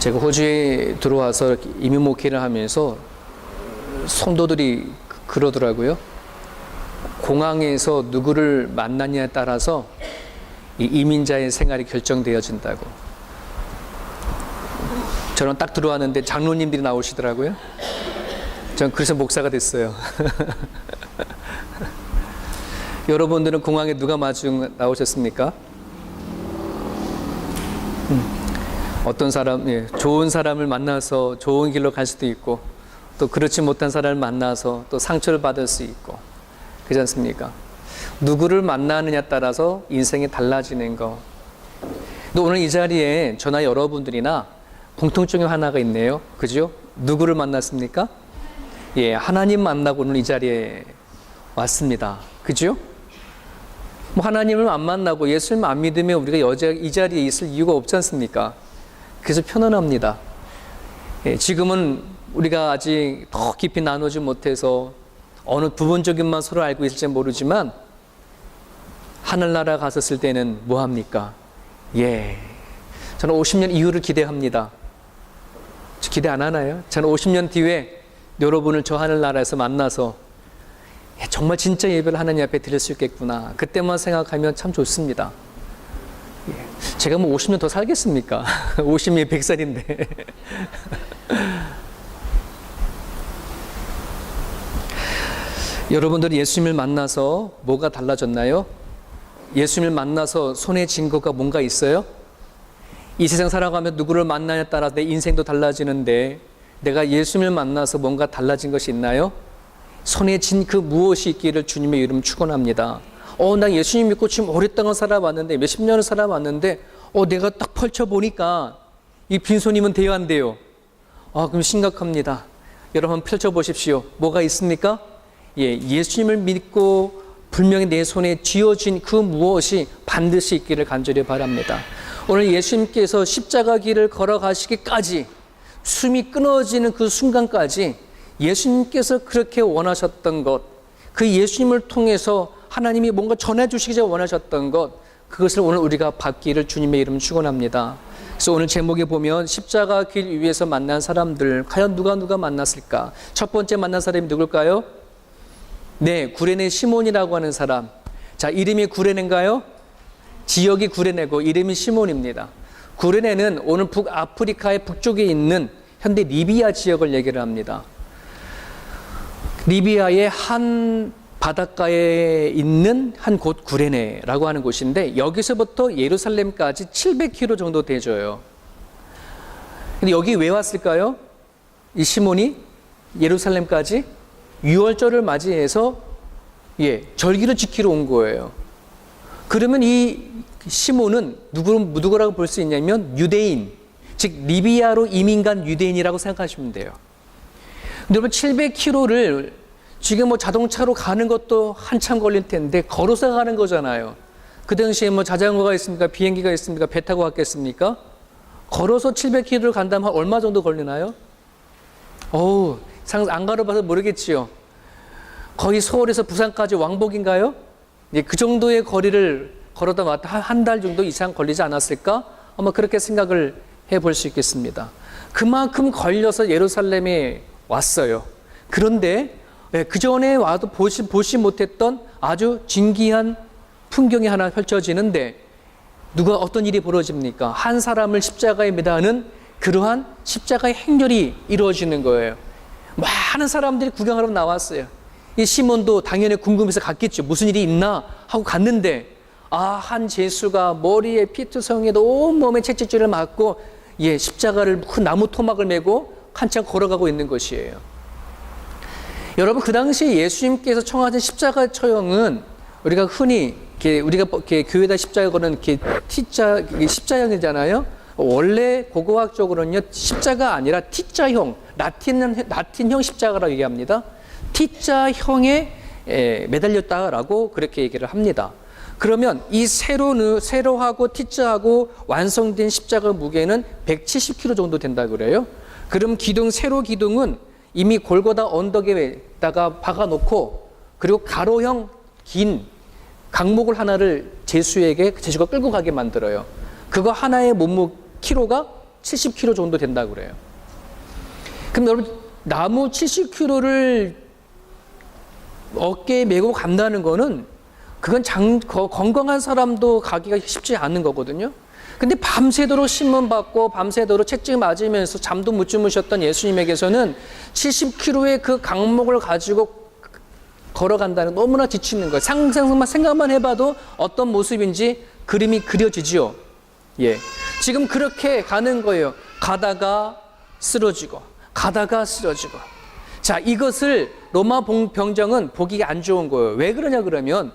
제가 호주에 들어와서 이민 목회를 하면서 성도들이 그러더라고요. 공항에서 누구를 만나냐에 따라서 이 이민자의 생활이 결정되어진다고. 저는 딱 들어왔는데 장로님들이 나오시더라고요. 전 그래서 목사가 됐어요. 여러분들은 공항에 누가 마중 나오셨습니까? 어떤 사람, 좋은 사람을 만나서 좋은 길로 갈 수도 있고, 또 그렇지 못한 사람을 만나서 또 상처를 받을 수 있고, 그렇지 않습니까? 누구를 만나느냐에 따라서 인생이 달라지는 거. 근데 오늘 이 자리에 저나 여러분들이나 공통점이 하나가 있네요. 그죠? 누구를 만났습니까? 예, 하나님 만나고 오늘 이 자리에 왔습니다. 그죠? 뭐 하나님을 안 만나고 예수님 안 믿으면 우리가 이 자리에 있을 이유가 없지 않습니까? 그래서 편안합니다. 예, 지금은 우리가 아직 더 깊이 나누지 못해서 어느 부분적인만 서로 알고 있을지 모르지만 하늘나라 갔었을 때는 뭐 합니까? 예, 저는 50년 이후를 기대합니다. 기대 안 하나요? 저는 50년 뒤에 여러분을 저 하늘나라에서 만나서 정말 진짜 예배를 하나님 앞에 드릴 수 있겠구나. 그때만 생각하면 참 좋습니다. 제가 뭐 50년 더 살겠습니까? 50이 100살인데. 여러분들이 예수님을 만나서 뭐가 달라졌나요? 예수님을 만나서 손에 쥔 거가 뭔가 있어요? 이 세상 살아가면 누구를 만나냐에 따라 내 인생도 달라지는데 내가 예수님을 만나서 뭔가 달라진 것이 있나요? 손에 쥔 그 무엇이 있기를 주님의 이름 축원합니다. 나 예수님 믿고 지금 오랫동안 살아왔는데 몇십 년을 살아왔는데 내가 딱 펼쳐보니까 이 빈손이면 돼야 한대요. 그럼 심각합니다. 여러분 펼쳐보십시오. 뭐가 있습니까? 예수님을 믿고 분명히 내 손에 쥐어진 그 무엇이 반드시 있기를 간절히 바랍니다. 오늘 예수님께서 십자가 길을 걸어가시기까지 숨이 끊어지는 그 순간까지 예수님께서 그렇게 원하셨던 것, 그 예수님을 통해서 하나님이 뭔가 전해주시기 원하셨던 것, 그것을 오늘 우리가 받기를 주님의 이름 축원합니다. 그래서 오늘 제목에 보면 십자가 길 위에서 만난 사람들, 과연 누가 만났을까? 첫 번째 만난 사람이 누굴까요? 네, 구레네 시몬이라고 하는 사람. 자, 이름이 구레네인가요? 지역이 구레네고 이름이 시몬입니다. 구레네는 오늘 북아프리카의 북쪽에 있는 현대 리비아 지역을 얘기를 합니다. 리비아의 한 바닷가에 있는 한 곳 구레네라고 하는 곳인데 여기서부터 예루살렘까지 700km 정도 되줘요. 근데 여기 왜 왔을까요? 이 시몬이 예루살렘까지 유월절을 맞이해서 절기를 지키러 온 거예요. 그러면 이 시몬은 누구라고 볼 수 있냐면 유대인, 즉 리비아로 이민 간 유대인이라고 생각하시면 돼요. 근데 여러분 700km를 지금 뭐 자동차로 가는 것도 한참 걸릴 텐데 걸어서 가는 거잖아요. 그 당시에 뭐 자전거가 있습니까? 비행기가 있습니까? 배 타고 갔겠습니까? 걸어서 700km를 간다면 얼마 정도 걸리나요? 안 가봐서 모르겠지요. 거의 서울에서 부산까지 왕복인가요? 그 정도의 거리를 걸어다 왔다 한 달 정도 이상 걸리지 않았을까? 아마 그렇게 생각을 해볼 수 있겠습니다. 그만큼 걸려서 예루살렘에 왔어요. 그런데 그 전에 와도 보지 못했던 아주 진기한 풍경이 하나 펼쳐지는데 어떤 일이 벌어집니까? 한 사람을 십자가에 매다는 그러한 십자가의 행렬이 이루어지는 거예요. 많은 사람들이 구경하러 나왔어요. 이 시몬도 당연히 궁금해서 갔겠죠. 무슨 일이 있나 하고 갔는데 한 제수가 머리에 피투성이도 온몸에 채찍질을 맞고 십자가를 큰 나무 토막을 메고 한참 걸어가고 있는 것이에요. 여러분 그 당시에 예수님께서 청하신 십자가 처형은 우리가 흔히 우리가 교회에다 십자가 거는 T자 십자형이잖아요. 원래 고고학적으로는요 십자가 아니라 T자형 라틴형 십자가라고 얘기합니다. T자형에 매달렸다라고 그렇게 얘기를 합니다. 그러면 이 세로하고 T자하고 완성된 십자가 무게는 170kg 정도 된다 그래요. 그럼 세로 기둥은 이미 골고다 언덕에다가 박아놓고 그리고 가로형 긴 강목을 하나를 제수가 끌고 가게 만들어요. 그거 하나의 몸무 키로가 70kg 정도 된다고 그래요. 그럼 여러분, 나무 70kg를 어깨에 메고 간다는 거는 그건 건강한 사람도 가기가 쉽지 않은 거거든요. 근데 밤새도록 신문받고 밤새도록 채찍 맞으면서 잠도 못 주무셨던 예수님에게서는 70kg의 그 강목을 가지고 걸어간다는 너무나 지치는 거예요. 생각만 해봐도 어떤 모습인지 그림이 그려지지요. 예. 지금 그렇게 가는 거예요. 가다가 쓰러지고, 가다가 쓰러지고. 자, 이것을 로마 병정은 보기 안 좋은 거예요. 왜 그러냐 그러면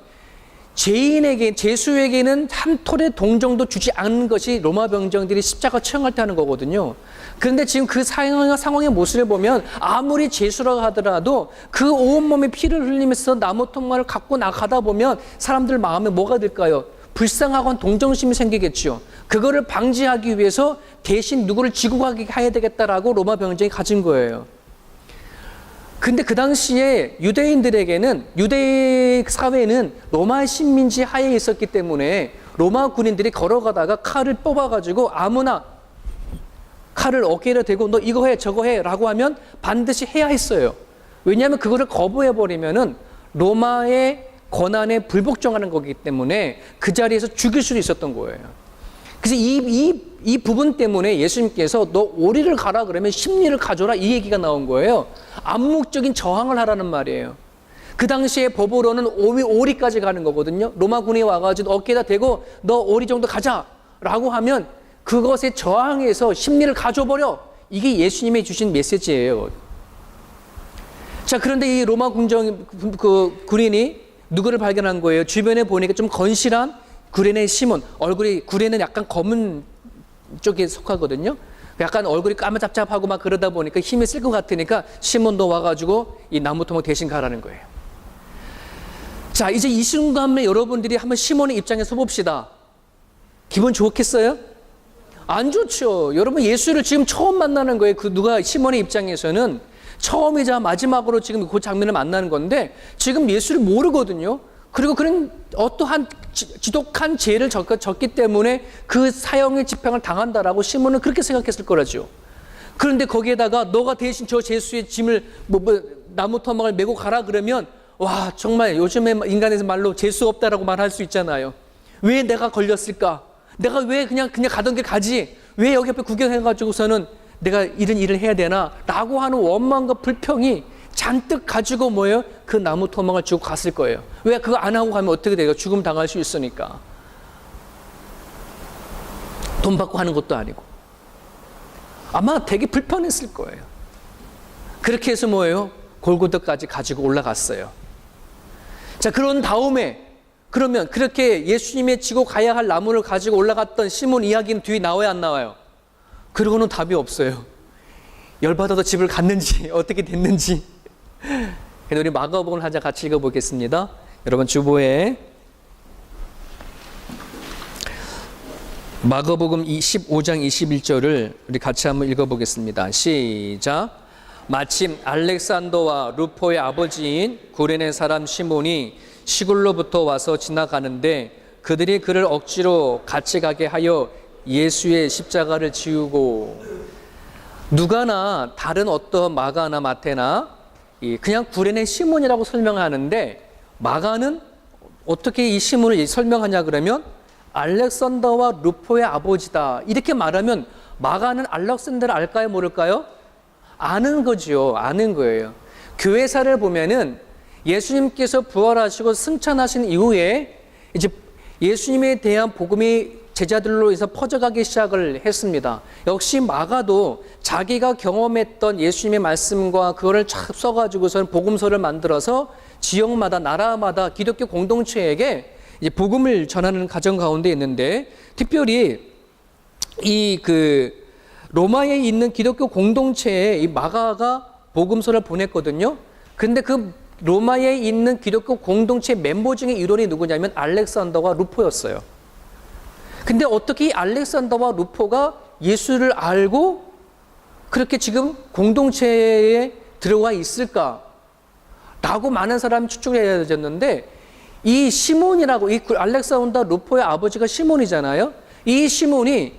죄수에게는 한 톨의 동정도 주지 않는 것이 로마 병정들이 십자가 처형할 때 하는 거거든요. 그런데 지금 그 상황의 모습을 보면 아무리 죄수라고 하더라도 그 온몸에 피를 흘리면서 나무 토막을 갖고 나가다 보면 사람들 마음에 뭐가 들까요? 불쌍하고 동정심이 생기겠죠. 그거를 방지하기 위해서 대신 누구를 지고 가게 해야 되겠다라고 로마 병정이 가진 거예요. 근데 그 당시에 유대인들에게는, 유대 사회는 로마 식민지 하에 있었기 때문에 로마 군인들이 걸어가다가 칼을 뽑아가지고 아무나 칼을 어깨에 대고 너 이거 해 저거 해 라고 하면 반드시 해야 했어요. 왜냐하면 그거를 거부해버리면은 로마의 권한에 불복종하는 거기 때문에 그 자리에서 죽일 수도 있었던 거예요. 그래서 이 부분 때문에 예수님께서 너 오리를 가라 그러면 십리를 가져라 이 얘기가 나온 거예요. 암묵적인 저항을 하라는 말이에요. 그 당시에 법으로는 오리까지 가는 거거든요. 로마군이 와가지고 어깨에다 대고 너 오리 정도 가자 라고 하면 그것에 저항해서 십리를 가져버려. 이게 예수님이 주신 메시지예요. 자, 그런데 이 로마 군인이 누구를 발견한 거예요? 주변에 보니까 좀 건실한 구레네 시몬, 얼굴이, 구레는 약간 검은 쪽에 속하거든요. 약간 얼굴이 까마잡잡하고 막 그러다 보니까 힘이 쓸 것 같으니까 시몬도 와가지고 이 나무토막 대신 가라는 거예요. 자, 이제 이 순간에 여러분들이 한번 시몬의 입장에서 봅시다. 기분 좋겠어요? 안 좋죠. 여러분, 예수를 지금 처음 만나는 거예요. 누가 시몬의 입장에서는 처음이자 마지막으로 지금 그 장면을 만나는 건데 지금 예수를 모르거든요. 그리고 그런 어떠한 지독한 죄를 졌기 때문에 그 사형의 집행을 당한다라고 시몬은 그렇게 생각했을 거라죠. 그런데 거기에다가 너가 대신 저 죄수의 짐을 나무 토막을 메고 가라 그러면 와, 정말 요즘에 인간에서 말로 재수 없다라고 말할 수 있잖아요. 왜 내가 걸렸을까? 내가 왜 그냥 가던 길 가지? 왜 여기 옆에 구경해가지고서는 내가 이런 일을 해야 되나? 라고 하는 원망과 불평이 잔뜩 가지고 뭐예요? 그 나무 토막을 주고 갔을 거예요. 왜 그거 안 하고 가면 어떻게 돼요? 죽음 당할 수 있으니까. 돈 받고 하는 것도 아니고. 아마 되게 불편했을 거예요. 그렇게 해서 뭐예요? 골고다까지 가지고 올라갔어요. 자, 그런 다음에 그러면 그렇게 예수님의 지고 가야 할 나무를 가지고 올라갔던 시몬 이야기는 뒤에 나와야 안 나와요? 그러고는 답이 없어요. 열받아서 집을 갔는지 어떻게 됐는지. 그래서 우리 마가복음을 하자 같이 읽어보겠습니다. 여러분 주보에 마가복음 15장 21절을 우리 같이 한번 읽어보겠습니다. 시작. 마침 알렉산더와 루포의 아버지인 구레네 사람 시몬이 시골로부터 와서 지나가는데 그들이 그를 억지로 같이 가게 하여 예수의 십자가를 지우고. 누가나 다른 어떤 마가나 마태나 그냥 구레네 시몬이라고 설명하는데 마가는 어떻게 이 시몬을 설명하냐 그러면 알렉산더와 루포의 아버지다 이렇게 말하면 마가는 알렉산더를 알까요 모를까요? 아는 거죠. 아는 거예요. 교회사를 보면은 예수님께서 부활하시고 승천하신 이후에 이제 예수님에 대한 복음이 제자들로 해서 퍼져가기 시작을 했습니다. 역시 마가도 자기가 경험했던 예수님의 말씀과 그거를 쫙 써가지고서는 복음서를 만들어서 지역마다 나라마다 기독교 공동체에게 이제 복음을 전하는 과정 가운데 있는데 특별히 로마에 있는 기독교 공동체에 이 마가가 복음서를 보냈거든요. 근데 그 로마에 있는 기독교 공동체 멤버 중에 일원이 누구냐면 알렉산더와 루포였어요. 근데 어떻게 이 알렉산더와 루포가 예수를 알고 그렇게 지금 공동체에 들어와 있을까? 라고 많은 사람이 추측을 해야 되는데 이 시몬이라고 이 알렉산더 루포의 아버지가 시몬이잖아요. 이 시몬이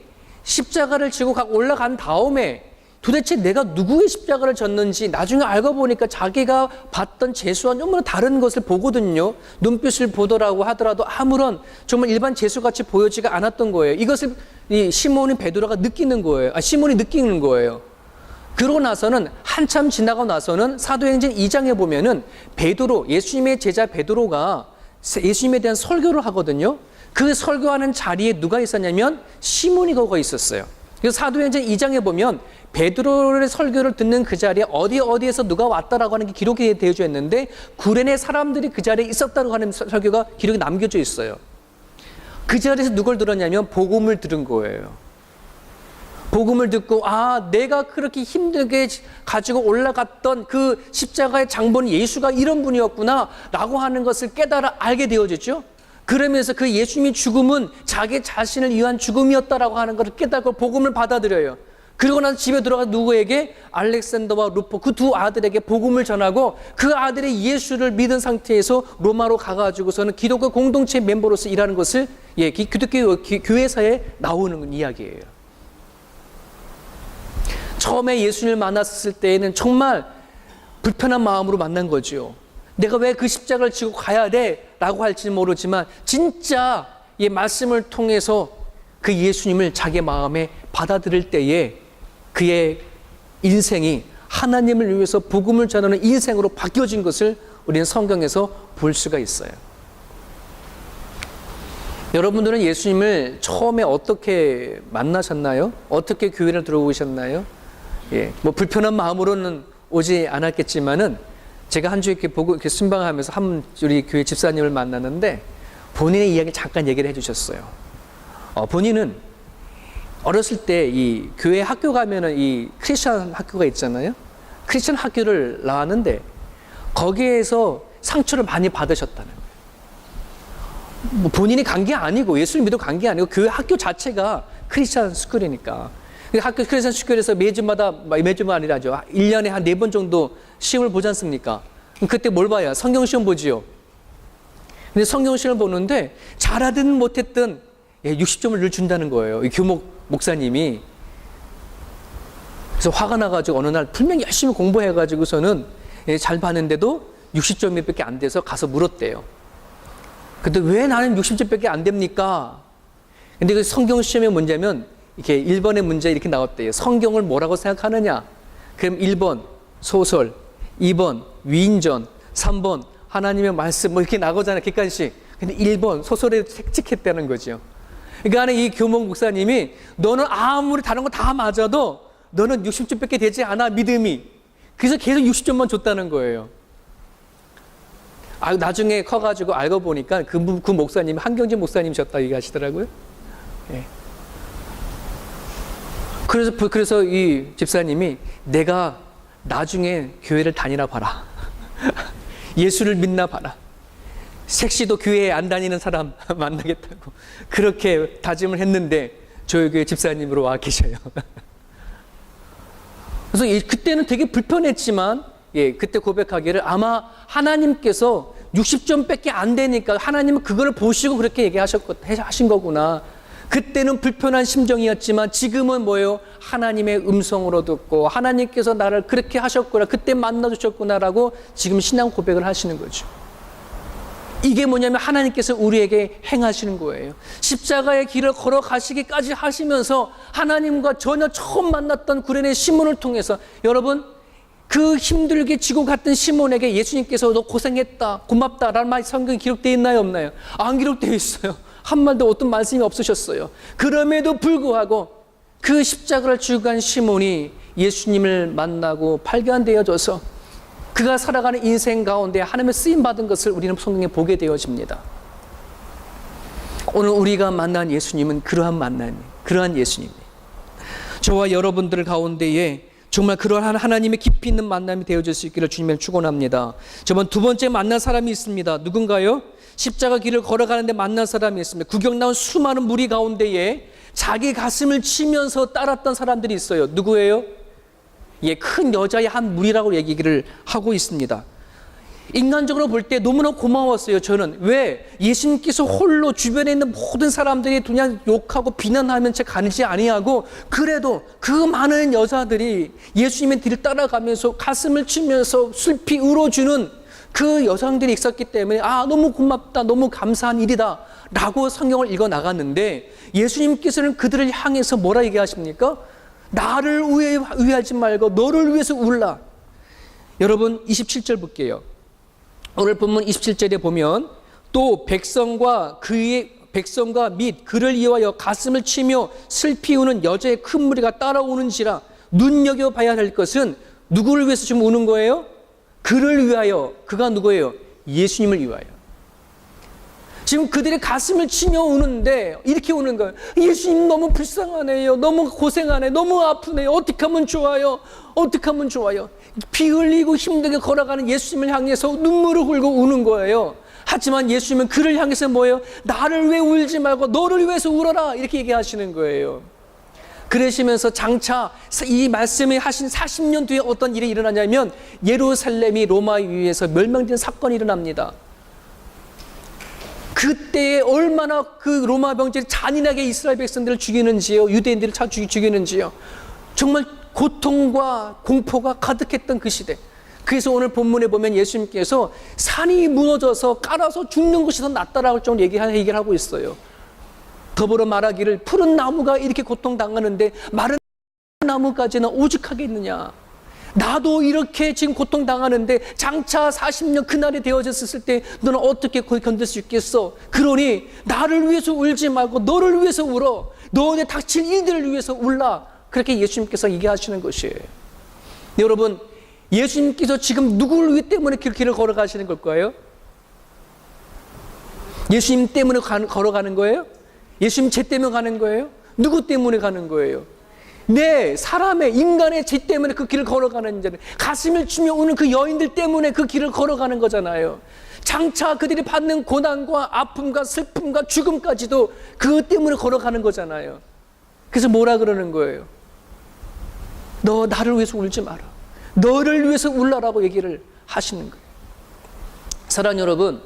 십자가를 지고 올라간 다음에 도대체 내가 누구의 십자가를 졌는지 나중에 알고 보니까 자기가 봤던 재수와 너무나 다른 것을 보거든요. 눈빛을 보더라고 하더라도 아무런 정말 일반 재수같이 보여지가 않았던 거예요. 이것을 이 시몬이 베드로가 느끼는 거예요. 시몬이 느끼는 거예요. 그러고 나서는 한참 지나고 나서는 사도행전 2장에 보면은 베드로, 예수님의 제자 베드로가 예수님에 대한 설교를 하거든요. 그 설교하는 자리에 누가 있었냐면 시몬이 거기 있었어요. 그래서 사도행전 2장에 보면 베드로의 설교를 듣는 그 자리에 어디에서 누가 왔다라고 하는 게 기록이 되어져 있는데 구레네 사람들이 그 자리에 있었다고 하는 설교가 기록이 남겨져 있어요. 그 자리에서 누굴 들었냐면 복음을 들은 거예요. 복음을 듣고 내가 그렇게 힘들게 가지고 올라갔던 그 십자가의 장본 예수가 이런 분이었구나 라고 하는 것을 깨달아 알게 되어졌죠. 그러면서 그 예수님의 죽음은 자기 자신을 위한 죽음이었다라고 하는 것을 깨닫고 복음을 받아들여요. 그리고 나서 집에 들어가 누구에게? 알렉산더와 루포 그 두 아들에게 복음을 전하고 그 아들이 예수를 믿은 상태에서 로마로 가가지고서는 기독교 공동체 멤버로서 일하는 것을 기독교 교회사에 나오는 이야기예요. 처음에 예수님을 만났을 때에는 정말 불편한 마음으로 만난 거죠. 내가 왜 그 십자가를 지고 가야 돼? 라고 할지는 모르지만 진짜 이 말씀을 통해서 그 예수님을 자기 마음에 받아들일 때에 그의 인생이 하나님을 위해서 복음을 전하는 인생으로 바뀌어진 것을 우리는 성경에서 볼 수가 있어요. 여러분들은 예수님을 처음에 어떻게 만나셨나요? 어떻게 교회를 들어오셨나요? 불편한 마음으로는 오지 않았겠지만은 제가 한 주 이렇게 보고 이렇게 순방하면서 우리 교회 집사님을 만났는데 본인의 이야기 잠깐 얘기를 해주셨어요. 본인은 어렸을 때 이 교회 학교 가면은 이 크리스천 학교가 있잖아요. 크리스천 학교를 나왔는데 거기에서 상처를 많이 받으셨다는 거예요. 본인이 간 게 아니고 예수를 믿어 간 게 아니고 교회 학교 자체가 크리스천 스쿨이니까. 학교 크리스천 스쿨에서 매주만 아니라죠. 1년에 한 4번 정도 시험을 보지 않습니까? 그때 뭘 봐요? 성경 시험 보지요. 근데 성경 시험을 보는데 잘하든 못했든 60점을 늘 준다는 거예요. 이 교목 목사님이. 그래서 화가 나가지고 어느 날 분명히 열심히 공부해가지고서는 잘 봤는데도 60점밖에 안 돼서 가서 물었대요. 근데 왜 나는 60점밖에 안 됩니까? 근데 그 성경 시험의 문제면 이렇게 1번의 문제 이렇게 나왔대요. 성경을 뭐라고 생각하느냐? 그럼 1번 소설, 2번 위인전, 3번 하나님의 말씀 이렇게 나오잖아요. 객관식. 근데 1번 소설에 택직했다는 거죠. 그러니까 이 교목 목사님이 너는 아무리 다른 거 다 맞아도 너는 60점밖에 되지 않아 믿음이. 그래서 계속 60점만 줬다는 거예요. 나중에 커가지고 알고 보니까 그 목사님이 한경진 목사님이셨다 얘기하시더라고요. 그래서 이 집사님이 내가 나중에 교회를 다니나 봐라. 예수를 믿나 봐라. 색시도 교회에 안 다니는 사람 만나겠다고 그렇게 다짐을 했는데 저희 교회 집사님으로 와 계셔요. 그래서 그때는 되게 불편했지만 그때 고백하기를 아마 하나님께서 60점밖에 안 되니까 하나님은 그걸 보시고 그렇게 하신 거구나. 그때는 불편한 심정이었지만 지금은 뭐예요? 하나님의 음성으로 듣고 하나님께서 나를 그렇게 하셨구나. 그때 만나주셨구나라고 지금 신앙 고백을 하시는 거죠. 이게 뭐냐면 하나님께서 우리에게 행하시는 거예요. 십자가의 길을 걸어가시기까지 하시면서 하나님과 전혀 처음 만났던 구레네 시몬을 통해서 여러분 그 힘들게 지고 갔던 시몬에게 예수님께서 너 고생했다 고맙다라는 말이 성경에 기록되어 있나요 없나요? 안 기록되어 있어요. 한 말도 어떤 말씀이 없으셨어요. 그럼에도 불구하고 그 십자가를 지고 간 시몬이 예수님을 만나고 발견되어져서 그가 살아가는 인생 가운데 하나님의 쓰임받은 것을 우리는 성경에 보게 되어집니다. 오늘 우리가 만난 예수님은 그러한 예수님입니다. 저와 여러분들 가운데에 정말 그러한 하나님의 깊이 있는 만남이 되어질 수 있기를 주님을 축원합니다. 저번 두 번째 만난 사람이 있습니다. 누군가요? 십자가 길을 걸어가는데 만난 사람이 있습니다. 구경 나온 수많은 무리 가운데에 자기 가슴을 치면서 따랐던 사람들이 있어요. 누구예요? 큰 여자의 한 무리라고 얘기를 하고 있습니다. 인간적으로 볼 때 너무나 고마웠어요. 저는 왜 예수님께서 홀로 주변에 있는 모든 사람들이 그냥 욕하고 비난하면 채 가지 아니하고 그래도 그 많은 여자들이 예수님의 뒤를 따라가면서 가슴을 치면서 슬피 울어주는 그 여성들이 있었기 때문에 너무 고맙다, 너무 감사한 일이다 라고 성경을 읽어 나갔는데 예수님께서는 그들을 향해서 뭐라 얘기하십니까? 나를 위하지 말고 너를 위해서 울라. 여러분 27절 볼게요. 오늘 본문 27절에 보면 또 백성과 및 그를 위하여 가슴을 치며 슬피 우는 여자의 큰 무리가 따라오는지라 눈여겨봐야 할 것은 누구를 위해서 지금 우는 거예요? 그를 위하여. 그가 누구예요? 예수님을 위하여. 지금 그들의 가슴을 치며 우는데 이렇게 우는 거예요. 예수님 너무 불쌍하네요. 너무 고생하네. 너무 아프네요. 어떻게 하면 좋아요? 어떻게 하면 좋아요? 피 흘리고 힘들게 걸어가는 예수님을 향해서 눈물을 흘고 우는 거예요. 하지만 예수님은 그를 향해서 뭐예요? 나를 왜 울지 말고 너를 위해서 울어라 이렇게 얘기하시는 거예요. 그러시면서 장차 이 말씀을 하신 40년 뒤에 어떤 일이 일어나냐면 예루살렘이 로마에 의해서 멸망된 사건이 일어납니다. 그때에 얼마나 그 로마 병제들이 잔인하게 이스라엘 백성들을 죽이는지요. 유대인들을 죽이는지요. 정말 고통과 공포가 가득했던 그 시대. 그래서 오늘 본문에 보면 예수님께서 산이 무너져서 깔아서 죽는 것이 더 낫다라고 좀 얘기를 하고 있어요. 더불어 말하기를 푸른 나무가 이렇게 고통당하는데 마른 나무까지는 오죽하겠느냐. 나도 이렇게 지금 고통당하는데 장차 40년 그날이 되어졌을 때 너는 어떻게 견딜 수 있겠어? 그러니 나를 위해서 울지 말고 너를 위해서 울어. 너의 닥칠 일들을 위해서 울라. 그렇게 예수님께서 얘기하시는 것이에요. 여러분, 예수님께서 지금 누구를 위해 때문에 그 길을 걸어가시는 걸까요? 예수님 때문에 걸어가는 거예요? 예수님 죄 때문에 가는 거예요? 누구 때문에 가는 거예요? 사람의 인간의 죄 때문에 그 길을 걸어가는 자는 가슴을 치며 우는 그 여인들 때문에 그 길을 걸어가는 거잖아요. 장차 그들이 받는 고난과 아픔과 슬픔과 죽음까지도 그것 때문에 걸어가는 거잖아요. 그래서 뭐라 그러는 거예요? 너 나를 위해서 울지 마라. 너를 위해서 울라라고 얘기를 하시는 거예요. 사랑하는 여러분,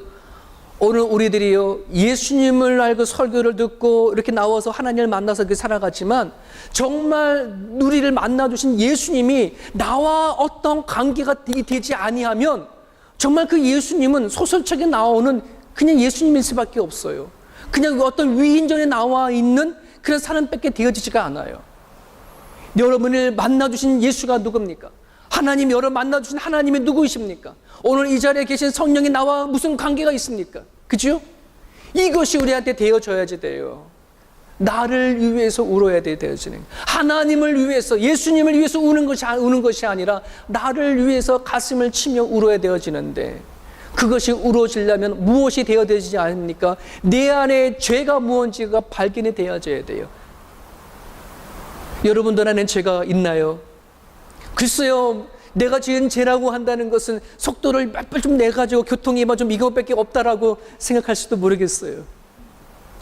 오늘 우리들이요 예수님을 알고 설교를 듣고 이렇게 나와서 하나님을 만나서 그렇게 살아갔지만 정말 우리를 만나주신 예수님이 나와 어떤 관계가 되지 아니하면 정말 그 예수님은 소설책에 나오는 그냥 예수님일 수밖에 없어요. 그냥 어떤 위인전에 나와 있는 그런 사람밖에 되어지지가 않아요. 여러분을 만나주신 예수가 누굽니까? 하나님 여러분 만나주신 하나님이 누구이십니까? 오늘 이 자리에 계신 성령이 나와 무슨 관계가 있습니까? 그죠? 이것이 우리한테 되어져야지 돼요. 나를 위해서 울어야 되어지는 하나님을 위해서 예수님을 위해서 우는 것이 아니라 나를 위해서 가슴을 치며 울어야 되어지는데 그것이 울어지려면 무엇이 되어지지 않습니까? 내 안에 죄가 무엇인지가 발견이 되어져야 돼요. 여러분들 안에 죄가 있나요? 글쎄요, 내가 지은 죄라고 한다는 것은 속도를 몇 발 좀 내가지고 교통이 좀 이것밖에 없다라고 생각할 수도 모르겠어요.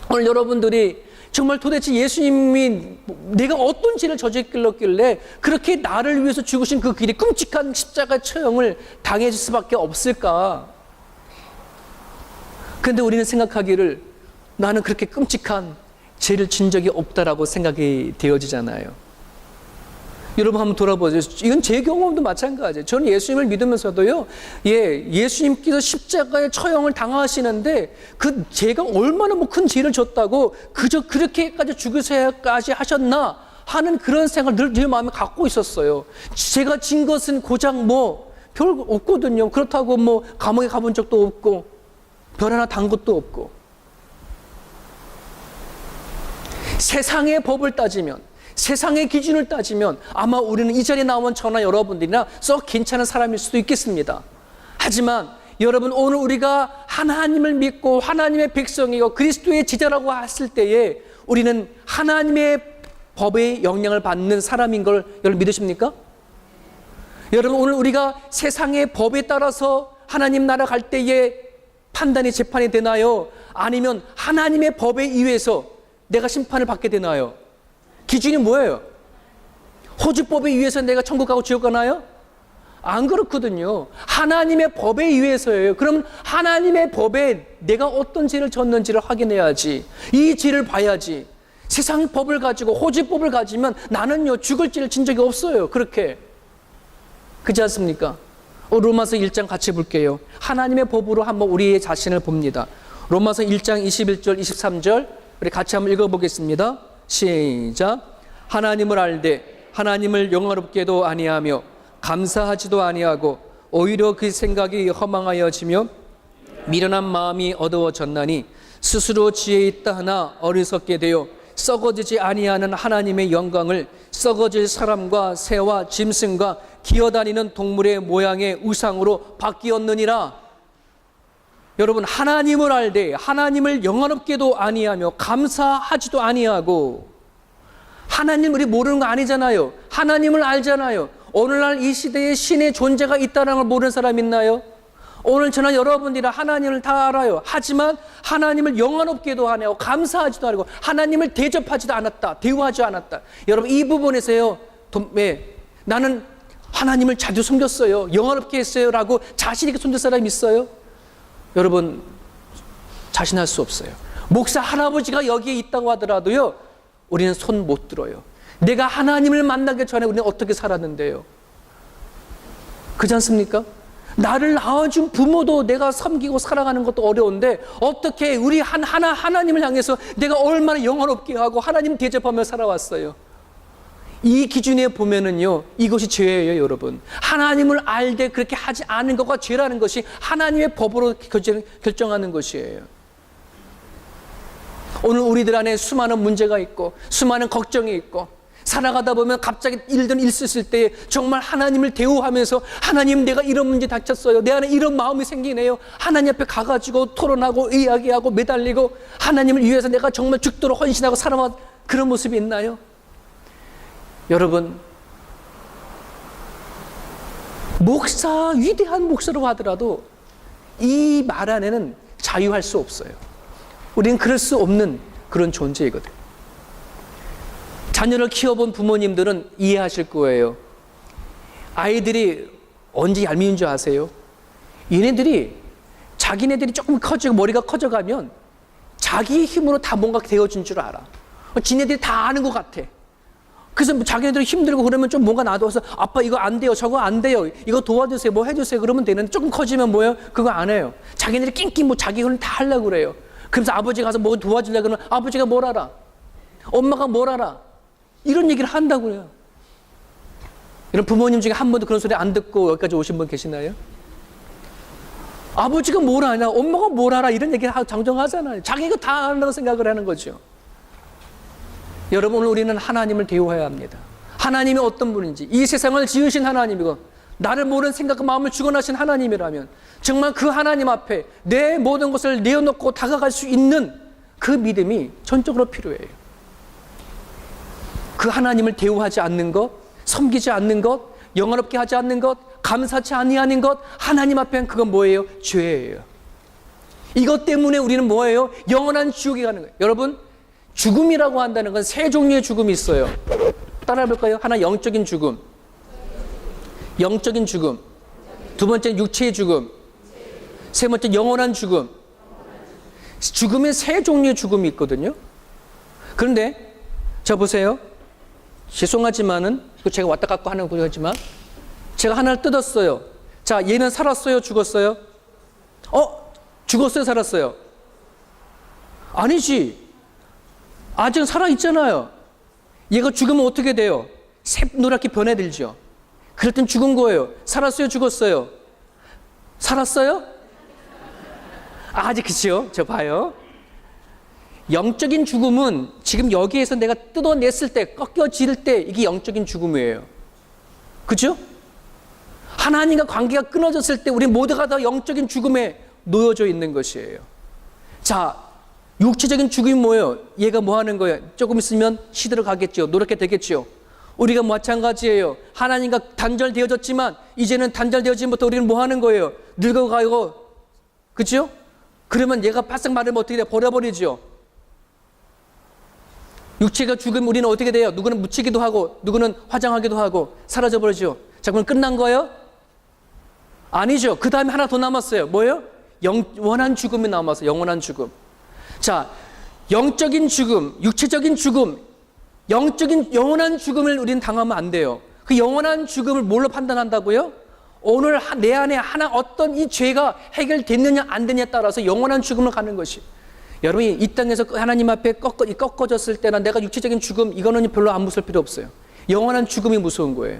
오늘 여러분들이 정말 도대체 예수님이 내가 어떤 죄를 저질렀길래 그렇게 나를 위해서 죽으신 그 길이 끔찍한 십자가 처형을 당해질 수밖에 없을까? 그런데 우리는 생각하기를 나는 그렇게 끔찍한 죄를 진 적이 없다라고 생각이 되어지잖아요. 여러분 한번 돌아보세요. 이건 제 경험도 마찬가지예요. 저는 예수님을 믿으면서도요, 예수님께서 십자가의 처형을 당하시는데 그 제가 얼마나 큰 죄를 졌다고 그저 그렇게까지 죽으셔야까지 하셨나 하는 그런 생각을 늘 마음에 갖고 있었어요. 제가 진 것은 고작 별 없거든요. 그렇다고 감옥에 가본 적도 없고 별 하나 단 것도 없고. 세상의 법을 따지면 세상의 기준을 따지면 아마 우리는 이 자리에 나온 저나 여러분들이나 썩 괜찮은 사람일 수도 있겠습니다. 하지만 여러분 오늘 우리가 하나님을 믿고 하나님의 백성이고 그리스도의 제자라고 했을 때에 우리는 하나님의 법의 영향을 받는 사람인 걸 여러분 믿으십니까? 여러분 오늘 우리가 세상의 법에 따라서 하나님 나라 갈 때에 판단이 재판이 되나요? 아니면 하나님의 법에 의해서 내가 심판을 받게 되나요? 기준이 뭐예요? 호주법에 의해서 내가 천국 가고 지옥 가나요? 안 그렇거든요. 하나님의 법에 의해서예요. 그럼 하나님의 법에 내가 어떤 죄를 졌는지를 확인해야지. 이 죄를 봐야지. 세상 법을 가지고 호주법을 가지면 나는요 죽을 죄를 진 적이 없어요. 그렇게. 그렇지 않습니까? 로마서 1장 같이 볼게요. 하나님의 법으로 한번 우리의 자신을 봅니다. 로마서 1장 21절 23절 우리 같이 한번 읽어보겠습니다. 시작. 하나님을 알되 하나님을 영화롭게도 아니하며 감사하지도 아니하고 오히려 그 생각이 허망하여지며 미련한 마음이 어두워졌나니 스스로 지혜 있다 하나 어리석게 되어 썩어지지 아니하는 하나님의 영광을 썩어질 사람과 새와 짐승과 기어다니는 동물의 모양의 우상으로 바뀌었느니라. 여러분, 하나님을 알되 하나님을 영화롭게도 아니하며 감사하지도 아니하고, 하나님 우리 모르는 거 아니잖아요. 하나님을 알잖아요. 오늘날 이 시대에 신의 존재가 있다는 걸 모르는 사람 있나요? 오늘 저는 여러분들이 하나님을 다 알아요. 하지만 하나님을 영화롭게도 하네요. 감사하지도 않고 하나님을 대접하지도 않았다. 대우하지 않았다. 여러분, 이 부분에서요. 나는 하나님을 자주 섬겼어요. 영화롭게 했어요. 라고 자신 있게 섬길 사람이 있어요? 여러분, 자신할 수 없어요. 목사 할아버지가 여기에 있다고 하더라도요. 우리는 손 못 들어요. 내가 하나님을 만나기 전에 우리는 어떻게 살았는데요? 그렇지 않습니까? 나를 낳아준 부모도 내가 섬기고 사랑하는 것도 어려운데 어떻게 우리 하나님을 향해서 내가 얼마나 영화롭게 하고 하나님 대접하며 살아왔어요. 이 기준에 보면은요, 이것이 죄예요, 여러분. 하나님을 알되 그렇게 하지 않은 것과 죄라는 것이 하나님의 법으로 결정하는 것이에요. 오늘 우리들 안에 수많은 문제가 있고 수많은 걱정이 있고 살아가다 보면 갑자기 일이 있을 때 정말 하나님을 대우하면서 하나님, 내가 이런 문제 닥쳤어요. 내 안에 이런 마음이 생기네요. 하나님 앞에 가가지고 토론하고 이야기하고 매달리고 하나님을 위해서 내가 정말 죽도록 헌신하고 살아온 그런 모습이 있나요? 여러분, 위대한 목사라고 하더라도 이 말 안에는 자유할 수 없어요. 우리는 그럴 수 없는 그런 존재이거든요. 자녀를 키워본 부모님들은 이해하실 거예요. 아이들이 언제 얄미운 줄 아세요? 얘네들이 자기네들이 조금 커지고 머리가 커져가면 자기의 힘으로 다 뭔가 되어진 줄 알아. 지네들이 다 아는 것 같아. 그래서 자기네들이 힘들고 그러면 좀 뭔가 놔둬서 아빠 이거 안 돼요, 저거 안 돼요, 이거 도와주세요, 뭐 해주세요 그러면 되는데 조금 커지면 뭐예요? 그거 안 해요. 자기네들이 낑낑 뭐 자기 혼을 다 하려고 그래요. 그래서 아버지가 가서 뭐 도와주려고 그러면 아버지가 뭘 알아? 엄마가 뭘 알아? 이런 얘기를 한다고 그래요. 이런 부모님 중에 한 번도 그런 소리 안 듣고 여기까지 오신 분 계시나요? 아버지가 뭘 아냐? 엄마가 뭘 알아? 이런 얘기를 장정하잖아요. 자기가 다 안다고 생각을 하는 거죠. 여러분, 오늘 우리는 하나님을 대우해야 합니다. 하나님이 어떤 분인지, 이 세상을 지으신 하나님이고 나를 모르는 생각과 마음을 주관하신 하나님이라면 정말 그 하나님 앞에 내 모든 것을 내어놓고 다가갈 수 있는 그 믿음이 전적으로 필요해요. 그 하나님을 대우하지 않는 것, 섬기지 않는 것, 영화롭게 하지 않는 것, 감사치 아니하는 것, 하나님 앞엔 그건 뭐예요? 죄예요. 이것 때문에 우리는 뭐예요? 영원한 지옥에 가는 거예요. 여러분, 죽음이라고 한다는 건 세 종류의 죽음이 있어요. 따라해볼까요? 하나, 영적인 죽음. 영적인 죽음. 두 번째, 육체의 죽음. 세 번째, 영원한 죽음. 죽음의 세 종류의 죽음이 있거든요. 그런데 자 보세요. 죄송하지만은 제가 왔다 갔다 하는 거지만 제가 하나를 뜯었어요. 자, 얘는 살았어요, 죽었어요? 죽었어요, 살았어요? 아니지. 아직 살아있잖아요. 얘가 죽으면 어떻게 돼요? 새노랗게 변해들죠. 그럴 땐 죽은 거예요. 살았어요, 죽었어요? 살았어요? 아직 그치요? 저 봐요. 영적인 죽음은 지금 여기에서 내가 뜯어냈을 때, 꺾여질 때 이게 영적인 죽음이에요. 그죠? 하나님과 관계가 끊어졌을 때 우리 모두가 다 영적인 죽음에 놓여져 있는 것이에요. 자, 육체적인 죽음이 뭐예요? 얘가 뭐 하는 거예요? 조금 있으면 시들어 가겠죠. 노랗게 되겠죠. 우리가 마찬가지예요. 하나님과 단절되어졌지만 이제는 단절되어지면부터 우리는 뭐 하는 거예요? 늙어가고, 그죠? 그러면 얘가 바싹 마르면 어떻게 돼요? 버려버리죠. 육체가 죽으면 우리는 어떻게 돼요? 누구는 묻히기도 하고 누구는 화장하기도 하고 사라져버리죠. 자, 그럼 끝난 거예요? 아니죠. 그 다음에 하나 더 남았어요. 뭐예요? 영원한 죽음이 남았어요. 영원한 죽음. 자, 영적인 죽음, 육체적인 죽음, 영원한 죽음을 우리는 당하면 안 돼요. 그 영원한 죽음을 뭘로 판단한다고요? 오늘 내 안에 어떤 이 죄가 해결됐느냐 안 되느냐에 따라서 영원한 죽음을 가는 것이. 여러분이 이 땅에서 하나님 앞에 꺾어졌을 때나 내가 육체적인 죽음, 이거는 별로 안 무서울 필요 없어요. 영원한 죽음이 무서운 거예요.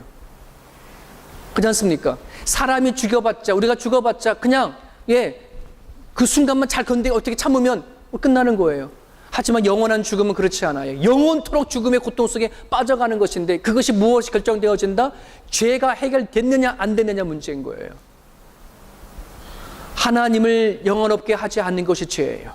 그렇지 않습니까? 사람이 우리가 죽어봤자 그냥 그 순간만 잘 건데 어떻게 참으면 끝나는 거예요. 하지만 영원한 죽음은 그렇지 않아요. 영원토록 죽음의 고통 속에 빠져가는 것인데, 그것이 무엇이 결정되어진다? 죄가 해결됐느냐 안 됐느냐 문제인 거예요. 하나님을 영원 없게 하지 않는 것이 죄예요.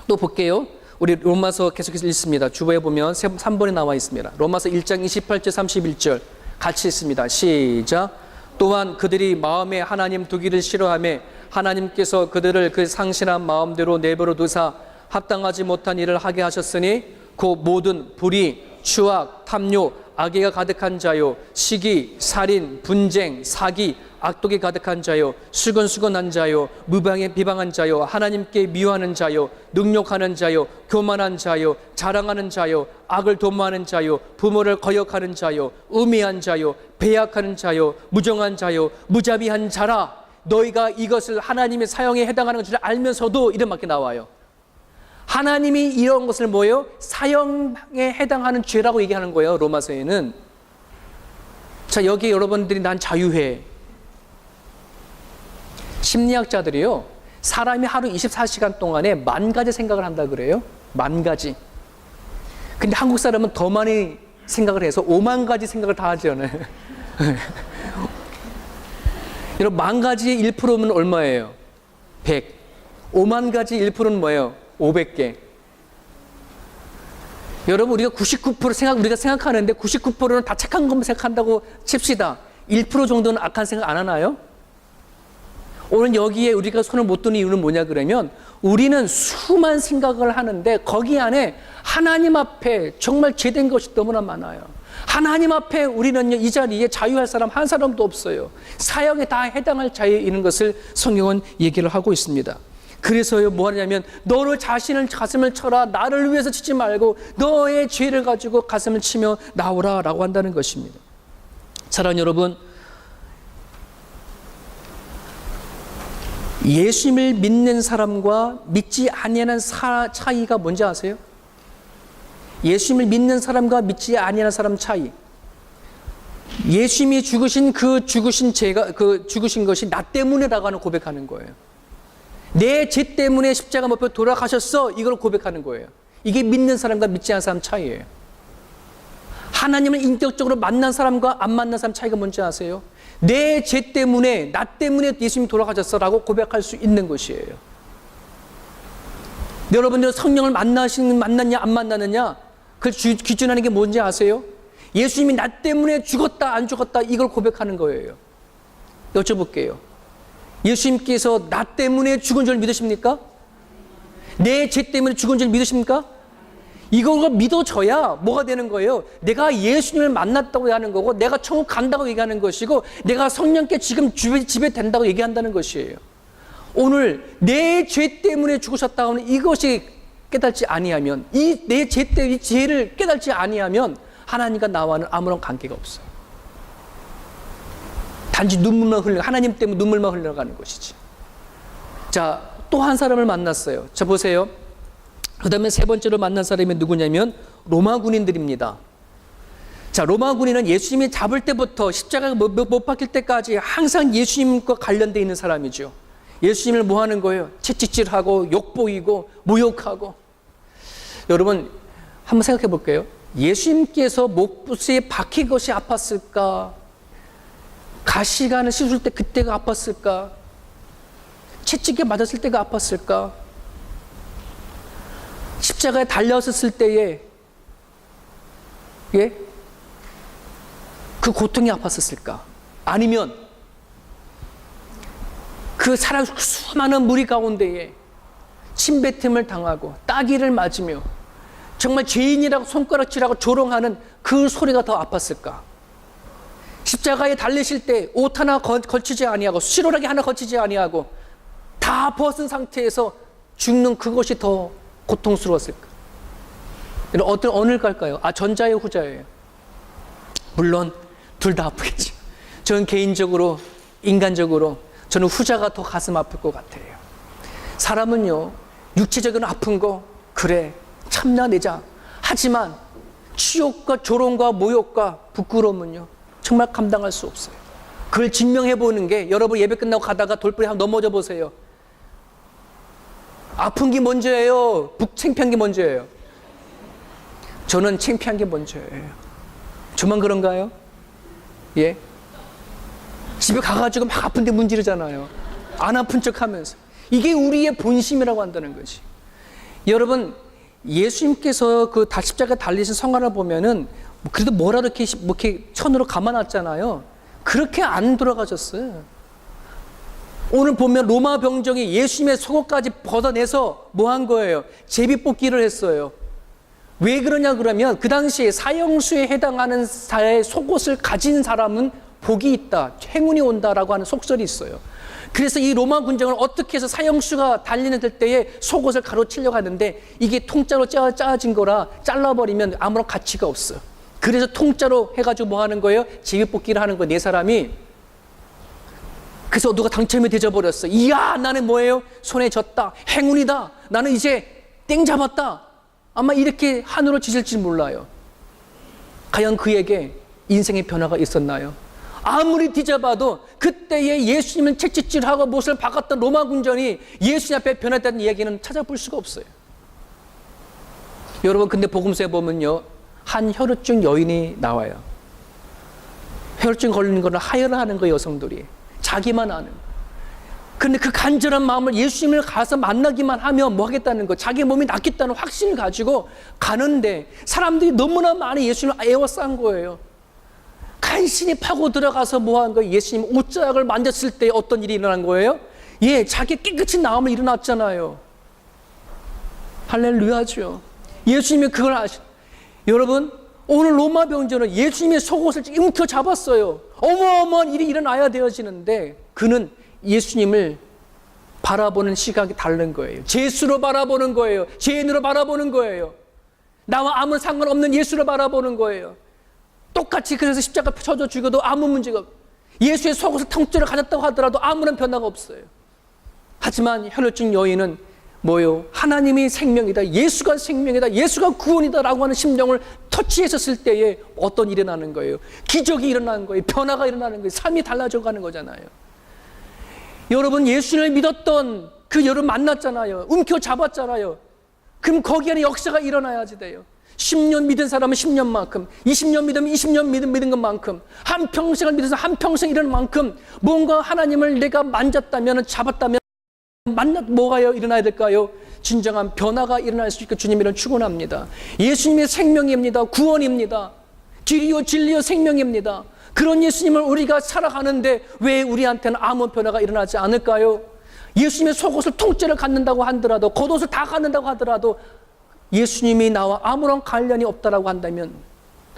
또 볼게요. 우리 로마서 계속해서 읽습니다. 주보에 보면 3번에 나와 있습니다. 로마서 1장 28절 31절 같이 읽습니다. 시작. 또한 그들이 마음에 하나님 두기를 싫어하며 하나님께서 그들을 그 상실한 마음대로 내버려 두사 합당하지 못한 일을 하게 하셨으니 그 모든 불의, 추악, 탐욕, 악의가 가득한 자요, 시기, 살인, 분쟁, 사기, 악독이 가득한 자요, 수근수근한 자요, 무방에 비방한 자요, 하나님께 미워하는 자요, 능욕하는 자요, 교만한 자요, 자랑하는 자요, 악을 도모하는 자요, 부모를 거역하는 자요, 우매한 자요, 배약하는 자요, 무정한 자요, 무자비한 자라. 너희가 이것을 하나님의 사형에 해당하는 것을 알면서도 이름밖에 나와요. 하나님이 이런 것을 뭐예요? 사형에 해당하는 죄라고 얘기하는 거예요. 로마서에는. 자, 여기 여러분들이 난 자유해. 심리학자들이요, 사람이 하루 24시간 동안에 10,000가지 생각을 한다 그래요. 10,000가지. 근데 한국 사람은 더 많이 생각을 해서 50,000가지 생각을 다 하지 않아요. 여러분, 10,000가지의 1%면 얼마예요? 100. 50,000가지 1%는 뭐예요? 500개. 여러분, 우리가 99% 우리가 생각하는데 99%는 다 착한 것만 생각한다고 칩시다. 1% 정도는 악한 생각 안 하나요? 오늘 여기에 우리가 손을 못 드는 이유는 뭐냐 그러면, 우리는 수많은 생각을 하는데 거기 안에 하나님 앞에 정말 죄된 것이 너무나 많아요. 하나님 앞에 우리는요, 이 자리에 자유할 사람 한 사람도 없어요. 사형에 다 해당할 자유에 있는 것을 성경은 얘기를 하고 있습니다. 그래서요, 뭐 하냐면, 너를 자신을 가슴을 쳐라. 나를 위해서 치지 말고 너의 죄를 가지고 가슴을 치며 나오라 라고 한다는 것입니다. 사랑하는 여러분, 예수님을 믿는 사람과 믿지 아니하는 차이가 뭔지 아세요? 예수님을 믿는 사람과 믿지 아니하는 사람 차이. 예수님이 죽으신 죽으신 것이 나 때문에라고 하는 고백하는 거예요. 내 죄 때문에 십자가 못 박혀 돌아가셨어. 이걸 고백하는 거예요. 이게 믿는 사람과 믿지 않는 사람 차이예요. 하나님을 인격적으로 만난 사람과 안 만난 사람 차이가 뭔지 아세요? 내 죄 때문에, 나 때문에 예수님이 돌아가셨어 라고 고백할 수 있는 것이에요. 여러분들 성령을 만났냐 안 만났느냐, 그걸 기준하는 게 뭔지 아세요? 예수님이 나 때문에 죽었다 안 죽었다 이걸 고백하는 거예요. 여쭤볼게요. 예수님께서 나 때문에 죽은 줄 믿으십니까? 내 죄 때문에 죽은 줄 믿으십니까? 이걸 믿어져야 뭐가 되는 거예요? 내가 예수님을 만났다고 하는 거고, 내가 천국 간다고 얘기하는 것이고, 내가 성령께 지금 지배된다고 얘기한다는 것이에요. 오늘 내 죄 때문에 죽으셨다고 하면 이것이 깨닫지 아니하면, 이 내 죄 때문에 이 죄를 깨닫지 아니하면 하나님과 나와는 아무런 관계가 없어요. 단지 하나님 때문에 눈물만 흘러가는 것이지. 자, 또 한 사람을 만났어요. 자, 보세요. 그 다음에 세 번째로 만난 사람이 누구냐면 로마 군인들입니다. 자, 로마 군인은 예수님이 잡을 때부터 십자가가 못 박힐 때까지 항상 예수님과 관련되어 있는 사람이죠. 예수님을 뭐 하는 거예요? 채찍질하고 욕보이고 모욕하고. 여러분, 한번 생각해 볼게요. 예수님께서 목부스에 박힌 것이 아팠을까? 가시관을 씻을 때 그때가 아팠을까? 채찍에 맞았을 때가 아팠을까? 십자가에 달렸을 때에 그 고통이 아팠을까? 아니면 그 수많은 무리 가운데에 침뱉음을 당하고 따귀를 맞으며 정말 죄인이라고 손가락질하고 조롱하는 그 소리가 더 아팠을까? 십자가에 달리실 때 옷 하나 걸치지 아니하고 실오라기 하나 걸치지 아니하고 다 벗은 상태에서 죽는 그것이 더 고통스러웠을까? 어느 갈까요? 전자예요, 후자예요? 물론 둘 다 아프겠죠. 저는 개인적으로, 인간적으로 저는 후자가 더 가슴 아플 것 같아요. 사람은요, 육체적인 아픈 거 그래 참나내자 하지만 치욕과 조롱과 모욕과 부끄러움은요 정말 감당할 수 없어요. 그걸 증명해 보는 게, 여러분 예배 끝나고 가다가 돌부리 한번 넘어져 보세요. 아픈 게 먼저예요? 창피한 게 먼저예요? 저는 창피한 게 먼저예요. 저만 그런가요? 예? 집에 가가지고 막 아픈데 문지르잖아요. 안 아픈 척 하면서. 이게 우리의 본심이라고 한다는 거지. 여러분, 예수님께서 그 십자가 달리신 성화를 보면은 그래도 뭐라 이렇게 천으로 감아놨잖아요. 그렇게 안 돌아가셨어요. 오늘 보면 로마 병정이 예수님의 속옷까지 벗어내서 뭐 한 거예요? 제비뽑기를 했어요. 왜 그러냐 그러면 그 당시에 사형수에 해당하는 자의 속옷을 가진 사람은 복이 있다, 행운이 온다라고 하는 속설이 있어요. 그래서 이 로마 군정을 어떻게 해서 사형수가 달리는 때에 속옷을 가로치려고 하는데 이게 통짜로 짜진 거라 잘라버리면 아무런 가치가 없어요. 그래서 통짜로 해가지고 뭐 하는 거예요? 제비뽑기를 하는 거, 네 사람이. 그래서 누가 당첨이 되어버렸어. 이야, 나는 뭐예요? 손에 졌다, 행운이다, 나는 이제 땡 잡았다. 아마 이렇게 하늘로 지실지 몰라요. 과연 그에게 인생의 변화가 있었나요? 아무리 뒤져봐도 그때의 예수님을 채찍질하고 못을 박았던 로마 군전이 예수님 앞에 변화됐다는 이야기는 찾아볼 수가 없어요. 여러분, 근데 복음서에 보면요, 한 혈우증 여인이 나와요. 혈우증 걸리는 거는 하혈하는 거, 여성들이 자기만 아는. 근데 그 간절한 마음을 예수님을 가서 만나기만 하면 뭐 하겠다는 거, 자기 몸이 낫겠다는 확신을 가지고 가는데 사람들이 너무나 많이 예수님을 애워싼 거예요. 간신히 파고 들어가서 뭐 한 거예요? 예수님 옷자락을 만졌을 때 어떤 일이 일어난 거예요? 예, 자기 깨끗이 나음을 일어났잖아요. 할렐루야죠. 예수님이 그걸 여러분, 오늘 로마 병정은 예수님의 속옷을 움켜 잡았어요. 어마어마한 일이 일어나야 되어지는데 그는 예수님을 바라보는 시각이 다른 거예요. 제수로 바라보는 거예요. 죄인으로 바라보는 거예요. 나와 아무 상관없는 예수를 바라보는 거예요. 똑같이 그래서 십자가 쳐져 죽여도 아무 문제가 없어요. 예수의 속옷을 통째로 가졌다고 하더라도 아무런 변화가 없어요. 하지만 혈루증 여인은 뭐요? 하나님이 생명이다, 예수가 생명이다, 예수가 구원이다 라고 하는 심령을 터치했었을 때에 어떤 일이 일어나는 거예요? 기적이 일어나는 거예요. 변화가 일어나는 거예요. 삶이 달라져 가는 거잖아요. 여러분, 예수를 믿었던 그 여러분 만났잖아요. 움켜 잡았잖아요. 그럼 거기 안에 역사가 일어나야지 돼요. 10년 믿은 사람은 10년만큼, 20년 믿으면 20년 믿은 것만큼, 한평생을 믿어서 한평생 이런 만큼 뭔가 하나님을 내가 만졌다면, 잡았다면 뭐가 일어나야 될까요? 진정한 변화가 일어날 수 있게 주님이란 축원합니다. 예수님의 생명입니다. 구원입니다. 길이요 진리요 생명입니다. 그런 예수님을 우리가 살아가는데 왜 우리한테는 아무 변화가 일어나지 않을까요? 예수님의 속옷을 통째로 갖는다고 하더라도, 겉옷을 다 갖는다고 하더라도 예수님이 나와 아무런 관련이 없다라고 한다면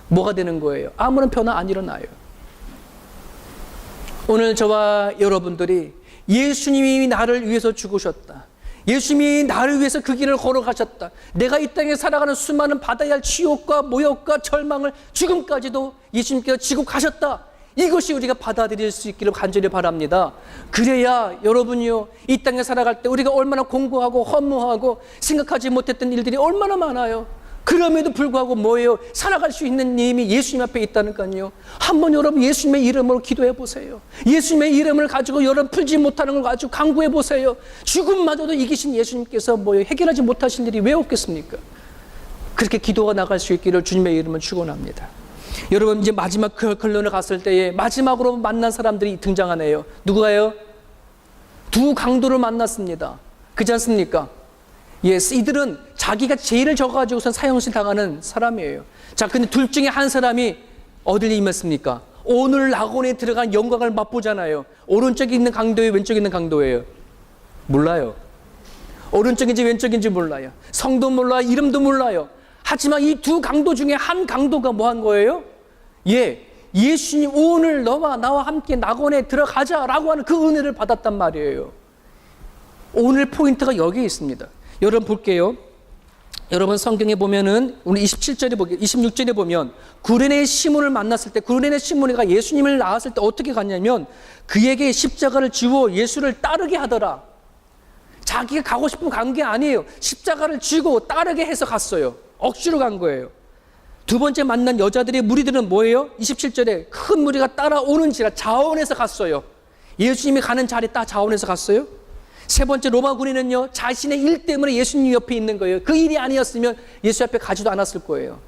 뭐가 되는 거예요? 아무런 변화 안 일어나요. 오늘 저와 여러분들이 예수님이 나를 위해서 죽으셨다, 예수님이 나를 위해서 그 길을 걸어가셨다, 내가 이 땅에 살아가는 수많은 받아야 할 치욕과 모욕과 절망을 죽음까지도 예수님께서 지고 가셨다, 이것이 우리가 받아들일 수 있기를 간절히 바랍니다. 그래야 여러분이요, 이 땅에 살아갈 때 우리가 얼마나 공부하고 허무하고 생각하지 못했던 일들이 얼마나 많아요. 그럼에도 불구하고 뭐예요? 살아갈 수 있는 힘이 예수님 앞에 있다니까요. 한번 여러분 예수님의 이름으로 기도해 보세요. 예수님의 이름을 가지고 여러분 풀지 못하는 걸 가지고 강구해 보세요. 죽음마저도 이기신 예수님께서 뭐예요? 해결하지 못하실 일이 왜 없겠습니까? 그렇게 기도가 나갈 수 있기를 주님의 이름을 축원합니다. 여러분, 이제 마지막 결론을 갔을 때에 마지막으로 만난 사람들이 등장하네요. 누구예요? 두 강도를 만났습니다. 그렇지 않습니까? 예, 이들은 자기가 죄를 져가지고선 사형실 당하는 사람이에요. 자, 근데 둘 중에 한 사람이 어딜 임했습니까? 오늘 낙원에 들어간 영광을 맛보잖아요. 오른쪽에 있는 강도예요? 왼쪽에 있는 강도예요? 몰라요. 오른쪽인지 왼쪽인지 몰라요. 성도 몰라요. 이름도 몰라요. 하지만 이 두 강도 중에 한 강도가 뭐 한 거예요? 예, 예수님 오늘 너와 나와 함께 낙원에 들어가자라고 하는 그 은혜를 받았단 말이에요. 오늘 포인트가 여기에 있습니다. 여러분 볼게요. 여러분 성경에 보면은 우리 26절에 보면 구레네 시몬을 만났을 때 구레네 시몬이가 예수님을 낳았을 때 어떻게 갔냐면 그에게 십자가를 지워 예수를 따르게 하더라. 자기가 가고 싶으면 간 게 아니에요. 십자가를 쥐고 따르게 해서 갔어요. 억지로 간 거예요. 두 번째 만난 여자들의 무리들은 뭐예요? 27절에 큰 무리가 따라오는지라 자원해서 갔어요. 예수님이 가는 자리에 딱 자원해서 갔어요. 세 번째 로마 군인은요, 자신의 일 때문에 예수님 옆에 있는 거예요. 그 일이 아니었으면 예수 앞에 가지도 않았을 거예요.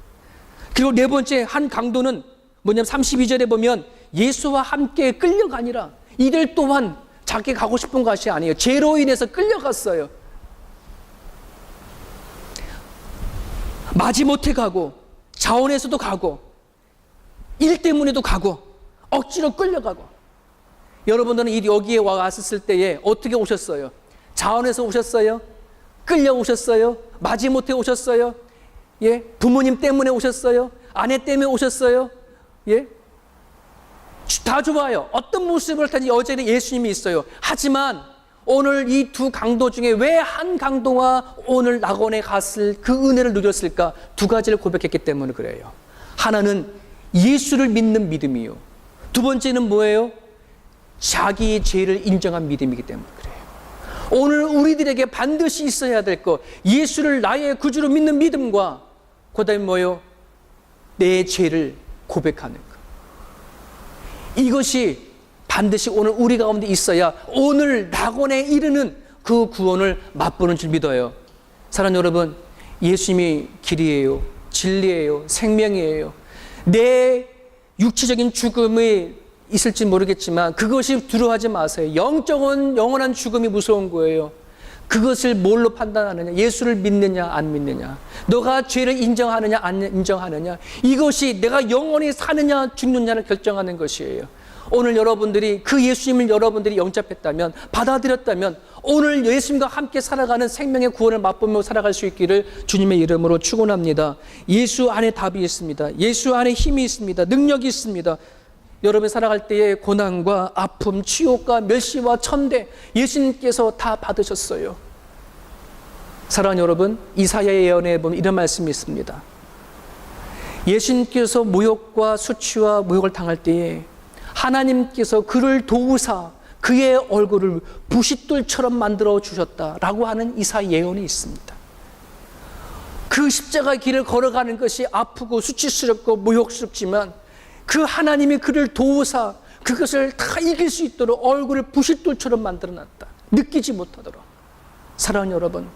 그리고 네 번째 한 강도는 뭐냐면 32절에 보면 예수와 함께 끌려가니라. 이들 또한 자기가 가고 싶은 것이 아니에요. 죄로 인해서 끌려갔어요. 마지못해 가고 자원에서도 가고 일 때문에도 가고 억지로 끌려가고. 여러분들은 여기에 왔을 때에 어떻게 오셨어요? 자원에서 오셨어요? 끌려오셨어요? 마지못해 오셨어요? 예? 부모님 때문에 오셨어요? 아내 때문에 오셨어요? 예? 다 좋아요. 어떤 모습을 타지 여전히 예수님이 있어요. 하지만 오늘 이 두 강도 중에 왜 한 강도가 오늘 낙원에 갔을 그 은혜를 누렸을까? 두 가지를 고백했기 때문에 그래요. 하나는 예수를 믿는 믿음이요. 두 번째는 뭐예요? 자기의 죄를 인정한 믿음이기 때문에 그래요. 오늘 우리들에게 반드시 있어야 될 것, 예수를 나의 구주로 믿는 믿음과 그 다음에 뭐예요? 내 죄를 고백하는 것. 이것이 반드시 오늘 우리 가운데 있어야 오늘 낙원에 이르는 그 구원을 맛보는 줄 믿어요. 사랑하는 여러분, 예수님이 길이에요, 진리예요, 생명이에요. 내 육체적인 죽음이 있을지 모르겠지만 그것이 두려워하지 마세요. 영원한 죽음이 무서운 거예요. 그것을 뭘로 판단하느냐? 예수를 믿느냐 안 믿느냐? 너가 죄를 인정하느냐 안 인정하느냐? 이것이 내가 영원히 사느냐 죽느냐를 결정하는 것이에요. 오늘 여러분들이 그 예수님을 여러분들이 영접했다면, 받아들였다면 오늘 예수님과 함께 살아가는 생명의 구원을 맛보며 살아갈 수 있기를 주님의 이름으로 축원합니다. 예수 안에 답이 있습니다. 예수 안에 힘이 있습니다. 능력이 있습니다. 여러분이 살아갈 때의 고난과 아픔, 치욕과 멸시와 천대 예수님께서 다 받으셨어요. 사랑하는 여러분, 이사야의 예언에 보면 이런 말씀이 있습니다. 예수님께서 모욕과 수치와 모욕을 당할 때에 하나님께서 그를 도우사 그의 얼굴을 부싯돌처럼 만들어 주셨다라고 하는 이사 예언이 있습니다. 그 십자가의 길을 걸어가는 것이 아프고 수치스럽고 모욕스럽지만 그 하나님이 그를 도우사 그것을 다 이길 수 있도록 얼굴을 부싯돌처럼 만들어놨다. 느끼지 못하도록. 사랑하는 여러분,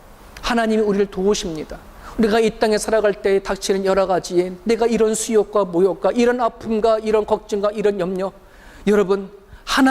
하나님이 우리를 도우십니다. 우리가 이 땅에 살아갈 때 닥치는 여러 가지에 내가 이런 수욕과 모욕과 이런 아픔과 이런 걱정과 이런 염려, 여러분,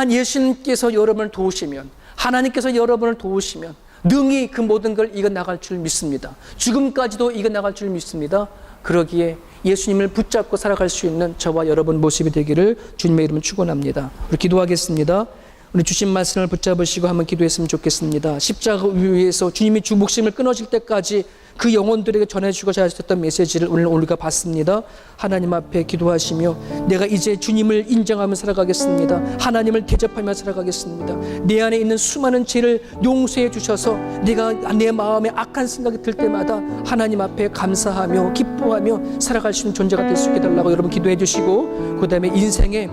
예수님께서 여러분을 도우시면, 하나님께서 여러분을 도우시면 능히 그 모든 걸 이겨나갈 줄 믿습니다. 죽음까지도 이겨나갈 줄 믿습니다. 그러기에 예수님을 붙잡고 살아갈 수 있는 저와 여러분 모습이 되기를 주님의 이름으로 축원합니다. 우리 기도하겠습니다. 우리 주신 말씀을 붙잡으시고 한번 기도했으면 좋겠습니다. 십자가 위에서 주님이 주 목숨을 끊어질 때까지 그 영혼들에게 전해주고자 하셨던 메시지를 오늘 우리가 봤습니다. 하나님 앞에 기도하시며 내가 이제 주님을 인정하며 살아가겠습니다. 하나님을 대접하며 살아가겠습니다. 내 안에 있는 수많은 죄를 용서해 주셔서 내가 내 마음에 악한 생각이 들 때마다 하나님 앞에 감사하며 기뻐하며 살아갈 수 있는 존재가 될 수 있게 달라고 여러분 기도해 주시고, 그 다음에 인생의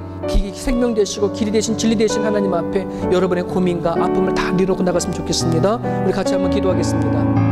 생명 되시고 길이 되신 진리 되신 하나님 앞에 여러분의 고민과 아픔을 다 내려놓고 나갔으면 좋겠습니다. 우리 같이 한번 기도하겠습니다.